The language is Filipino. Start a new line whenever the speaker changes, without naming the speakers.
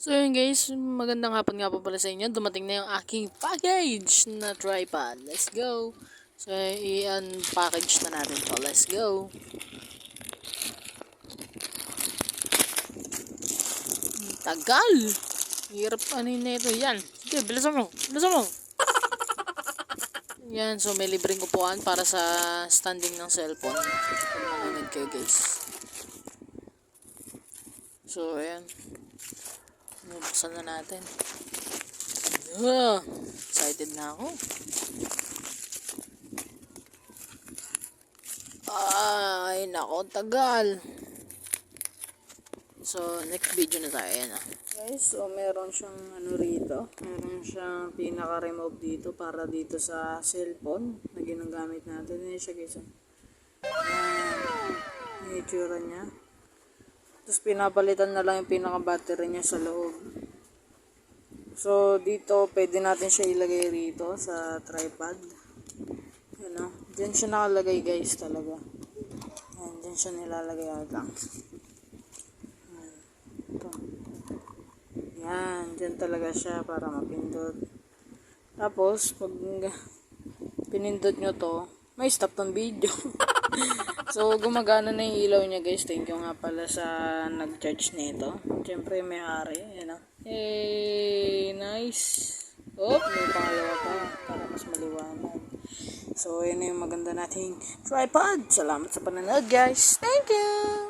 So yun guys, magandang hapon nga po pala sa inyo. Dumating na yung aking package na tripod. Let's go! So i-unpackage na natin to. Let's go! Tagal! Hirap ano yun na ito. Yan. Sige, bilisan mo. Bilisan mo. Yan. So may libreng upuan para sa standing ng cellphone. Pag nanonood kayo guys. So ayan. Buksan na natin. Excited na ako. Ay, nako, tagal. So, next video na tayo. Yan guys, so meron siyang ano rito. Meron siyang pinaka-remove dito para dito sa cellphone na ginagamit natin. Yan siya guys. Yung itsura niya. Tapos pinapalitan na lang yung pinaka-battery niya sa loob. So, dito, pwede natin siya ilagay rito sa tripod. Yan o. Diyan siya nakalagay guys talaga. Yan, diyan siya nilalagay ata. Yan, diyan talaga siya para mapindot. Tapos, pag pinindot nyo to, may stop ng video. So, gumagana na yung ilaw niya guys. Thank you nga pala sa nag-charge nito. Siyempre, may ari. Yan o. Hey, nice. Oh, may pangalawa pa para mas maliwanag. So, yun na yung maganda nating tripod. Salamat sa panonood guys. Thank you!